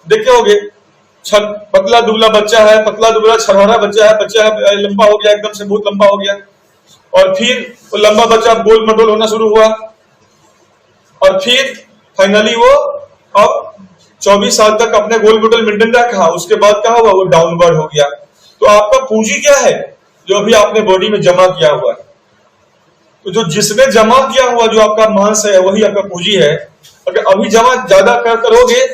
देखे होगे, पतला दुबला बच्चा है, पतला दुबला छरहरा बच्चा है, लंबा हो गया, एकदम से बहुत लंबा हो गया, और फिर वो लंबा बच्चा गोल मटोल होना शुरू हुआ, और फिर फाइनली वो अब 24 साल तक अपने गोल मटोल मेंटेन रखा, उसके बाद क्या होगा, वो डाउनवर्ड हो गया। तो आपका पूंजी क्या है, जो अभी आपने बॉडी में जमा किया हुआ है। तो जो जिसने जमा किया हुआ जो आपका मांस है वही आपका पूंजी है। अगर अभी जमा ज्यादा करोगे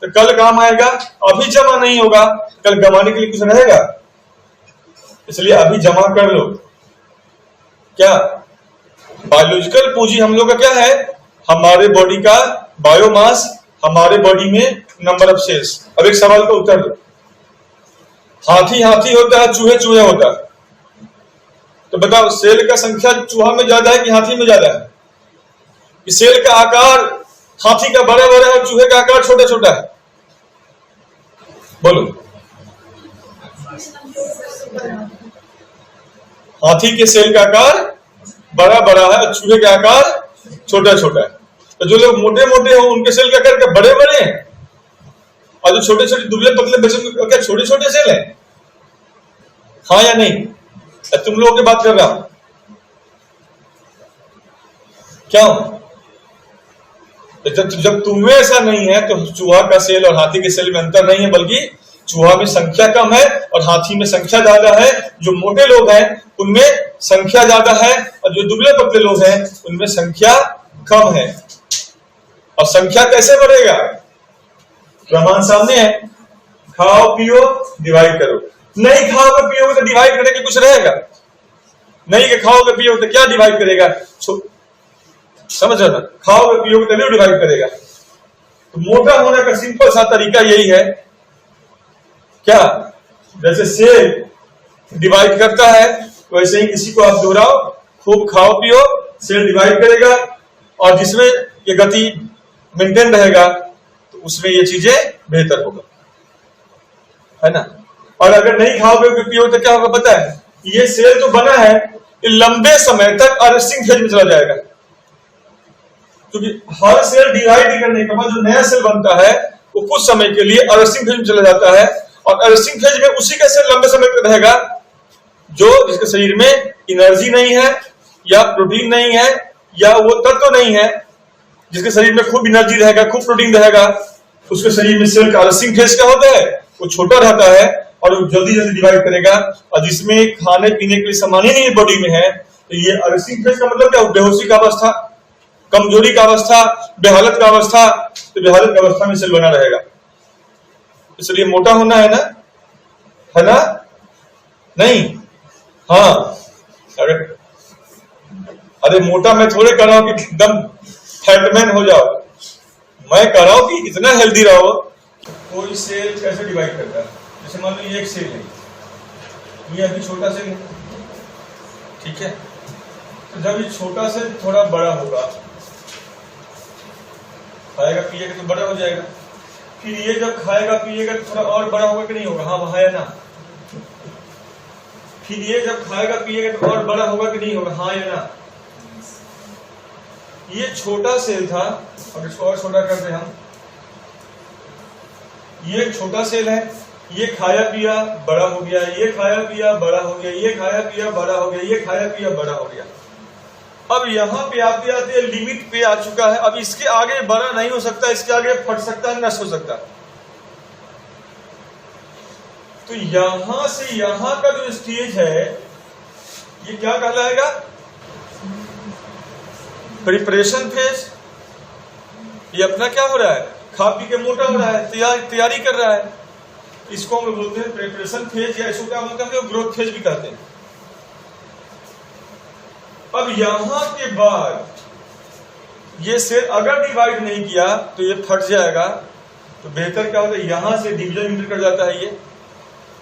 तो कल काम आएगा, अभी जमा नहीं होगा कल गंवाने के लिए कुछ रहेगा, इसलिए अभी जमा कर लो। क्या बायोलॉजिकल पूंजी हम लोग का क्या है, हमारे बॉडी का बायोमास, हमारे बॉडी में नंबर ऑफ सेल्स। अब एक सवाल का उत्तर दो, हाथी हाथी होता है, चूहे चूहे होता है, तो बताओ सेल का संख्या चूहा में ज्यादा है कि हाथी में ज्यादा है? सेल का आकार हाथी का बड़ा बड़ा है और चूहे का आकार छोटा छोटा है, बोलो। हाथी के सेल का आकार बड़ा बड़ा है और चूहे का आकार छोटा छोटा है। तो जो लोग मोटे मोटे हो उनके सेल का आकार क्या बड़े बड़े हैं, और जो छोटे छोटे दुबले पतले बच्चों क्या छोटे छोटे सेल हैं? हाँ या नहीं? तुम लोगों की बात कर रहा हूं, क्यों? जब तुम्हें ऐसा नहीं है तो चूहा का सेल और हाथी के सेल में अंतर नहीं है, बल्कि चूहा में संख्या कम है और हाथी में संख्या ज्यादा है। जो मोटे लोग हैं उनमें संख्या ज्यादा है और जो दुबले पतले लोग हैं उनमें संख्या कम है। और संख्या कैसे बढ़ेगा? प्रमाण सामने है, खाओ पियो डिवाइड करो। नहीं खाओगे पियोगे तो डिवाइड करने के कुछ रहेगा नहीं, कि खाओगे पियोगे तो क्या डिवाइड करेगा? समझ रहे ना, खाओगे पियोगे तो नहीं डिवाइड करेगा। तो मोटा होने का सिंपल सा तरीका यही है, क्या? जैसे सेल डिवाइड करता है वैसे ही इसी को आप दोहराओ, खूब खाओ पियो, सेल डिवाइड करेगा, और जिसमें ये गति मेंटेन रहेगा तो उसमें ये चीजें बेहतर होगा, है ना। और अगर नहीं खाओगे पियोगे तो क्या होगा पता है? ये सेल तो बना है, ये लंबे समय तक अरेस्टिंग फेज में चला जाएगा, क्योंकि हर सेल डिवाइड करने के बाद जो नया सेल बनता है वो कुछ समय के लिए अरेस्टिंग फेज में चला जाता है, और अरेस्टिंग फेज में उसी का सेल लंबे समय तक रहेगा जो जिसके शरीर में एनर्जी नहीं है या प्रोटीन नहीं है या वो तत्व नहीं है, जिसके शरीर में खूब एनर्जी रहेगा, खूब प्रोटीन रहेगा, उसके शरीर में सेल का अरेस्टिंग फेज क्या होता है, वो छोटा रहता है और वो जल्दी जल्दी डिवाइड करेगा। और जिसमें खाने पीने के लिए सामान ही नहीं बॉडी में है, तो ये अरेस्टिंग फेज का मतलब क्या? बेहोशी का अवस्था, कमजोरी का अवस्था, बेहालत का अवस्था। तो बेहालत का अवस्था में सेल बना रहेगा, इसलिए मोटा होना है ना? नहीं, हाँ। अरे मोटा मैं थोड़े कर रहा हूं कि एकदम फैटमैन हो जाओ, मैं कर रहा हूं कि इतना हेल्दी रहो। कोई सेल कैसे डिवाइड करता है? जैसे मान लो ये एक सेल है, ये अभी छोटा सेल है, ठीक है। तो जब ये छोटा सेल थोड़ा बड़ा होगा, खाएगा पिएगा तो बड़ा हो जाएगा, फिर ये जब खाएगा पिएगा तो थोड़ा और बड़ा होगा कि नहीं होगा? हाँ वहां है ना। फिर ये जब खाएगा पिएगा तो और बड़ा होगा कि नहीं होगा? हाँ या ना। ये छोटा सेल था, अब इसको और छोटा कर दे हम, ये छोटा सेल है, ये खाया पिया बड़ा हो गया, ये खाया पिया बड़ा हो गया, ये खाया पिया बड़ा हो गया, ये खाया पिया बड़ा हो गया। अब यहां पे आते आते लिमिट पे आ चुका है, अब इसके आगे बड़ा नहीं हो सकता, इसके आगे फट सकता है, नष्ट हो सकता है। तो यहां से यहां का जो स्टेज है ये क्या कहलाएगा? Preparation phase. ये अपना क्या हो रहा है? खा पी के मोटा हो रहा है, तैयारी कर रहा है, इसको हम बोलते हैं प्रिपरेशन फेज, या इसको क्या बोलते हैं? ग्रोथ फेज भी कहते हैं। अब यहां के बाद ये सेल अगर डिवाइड नहीं किया तो ये फट जाएगा। तो बेहतर क्या होता है? यहां से डिवीजन इंटर कर जाता है, ये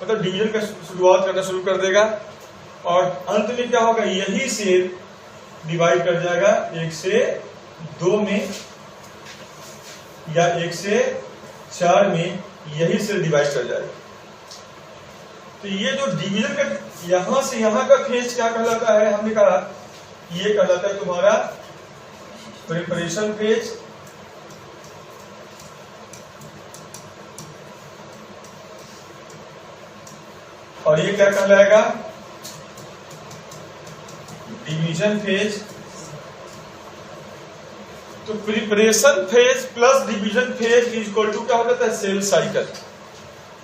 मतलब डिवीजन का शुरुआत करना शुरू कर देगा, और अंत में क्या होगा? यही सेल डिवाइड कर जाएगा 1 से 2 में या 1 से 4 में, यही सेल डिवाइड कर जाएगा। तो ये जो डिवीजन का यहां से यहां का फेज क्या कहलाता है? हमने कहा ये कहलाता है तुम्हारा प्रिपरेशन फेज, और ये क्या कहलाएगा? Division phase. तो preparation phase plus division phase is equal to क्या हो जाता है? Cell cycle.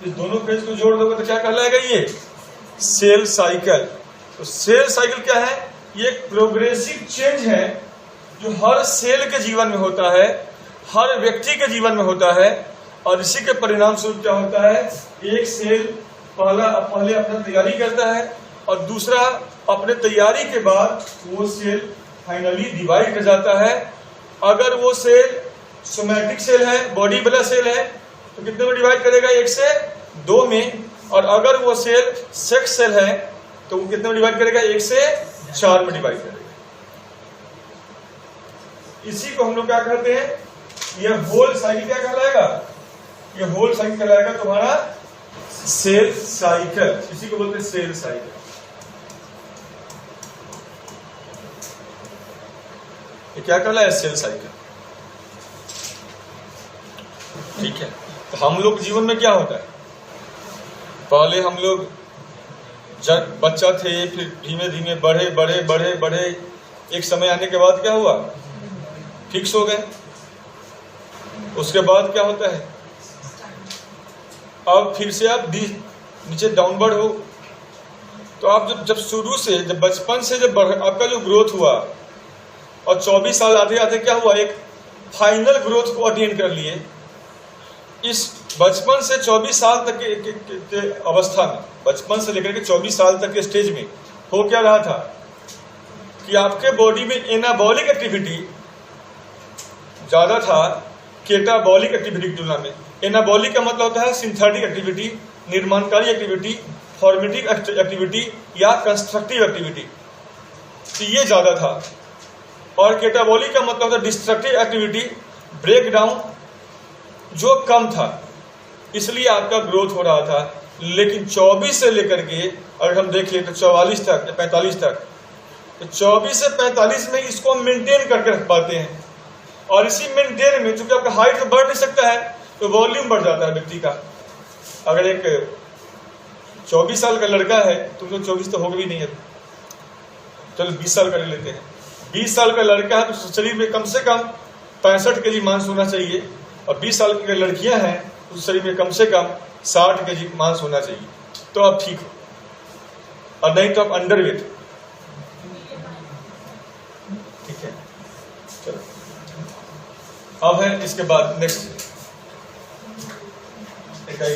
इस दोनों फेज को जोड़ दोगे तो क्या कहलाएगा? ये सेल साइकिल। तो सेल साइकिल क्या है? ये एक प्रोग्रेसिव चेंज है जो हर सेल के जीवन में होता है, हर व्यक्ति के जीवन में होता है। और इसी के परिणाम स्वरूप क्या होता है? एक सेल पहले अपना तैयारी करता है और दूसरा अपने तैयारी के बाद वो सेल फाइनली डिवाइड कर जाता है। अगर वो सेल सोमैटिक सेल है, बॉडी वाला सेल है, तो कितने में डिवाइड करेगा? 1 से 2 में। और अगर वो सेल सेक्स सेल है तो वो कितने में डिवाइड करेगा? 1 से 4 में डिवाइड करेगा। इसी को हम लोग क्या कहते हैं? यह होल साइकिल क्या कहलाएगा? यह होल साइकिल कहलाएगा तुम्हारा सेल साइकिल। इसी को बोलते हैं सेल साइकिल। ये क्या कहलाए? Cell cycle. ठीक है। तो हम लोग जीवन में क्या होता है? पहले हम लोग जब बच्चा थे, फिर धीमे धीमे बढ़े बढ़े बढ़े बढ़े, एक समय आने के बाद क्या हुआ? फिक्स हो गए। उसके बाद क्या होता है? अब फिर से आप नीचे डाउनवर्ड हो। तो आप जब शुरू से, जब बचपन से जब आपका जो ग्रोथ हुआ और 24 साल आधे आधे क्या हुआ? एक फाइनल ग्रोथ को अटेन कर लिए। इस बचपन से 24 साल तक के अवस्था में, बचपन से लेकर के 24 साल तक के स्टेज में हो क्या रहा था कि आपके बॉडी में एनाबॉलिक एक्टिविटी ज्यादा था केटाबॉलिक एक्टिविटी की तुलना में। एनाबॉलिक का मतलब होता है सिंथेटिक एक्टिविटी, निर्माणकारी एक्टिविटी, फॉर्मेटिव एक्टिविटी या कंस्ट्रक्टिव एक्टिविटी, तो ये ज्यादा था। और केटाबॉलिक का मतलब होता है डिस्ट्रक्टिव एक्टिविटी, ब्रेक डाउन, जो कम था। इसलिए आपका ग्रोथ हो रहा था। लेकिन 24 से लेकर के अगर हम देख ले तो 44 तक या 45 तक, तो 24 से 45 में इसको हम मेंटेन करके रख पाते हैं। और इसी मेंटेन में चूंकि आपका हाइट तो बढ़ नहीं सकता है, तो वॉल्यूम बढ़ जाता है व्यक्ति का। अगर एक 24 साल का लड़का है, तुम लोग 24 तो होगा भी नहीं है, चलो 20 साल का ले लेते हैं। 20 साल का लड़का है तो शरीर में कम से कम 65 kg मांस होना चाहिए। और 20 साल की लड़कियां हैं तो शरीर में कम से कम 60 kg मांस होना चाहिए, तो आप ठीक हो। और नहीं तो आप अंडरवेट। ठीक है, चलो अब है इसके बाद नेक्स्ट इकाई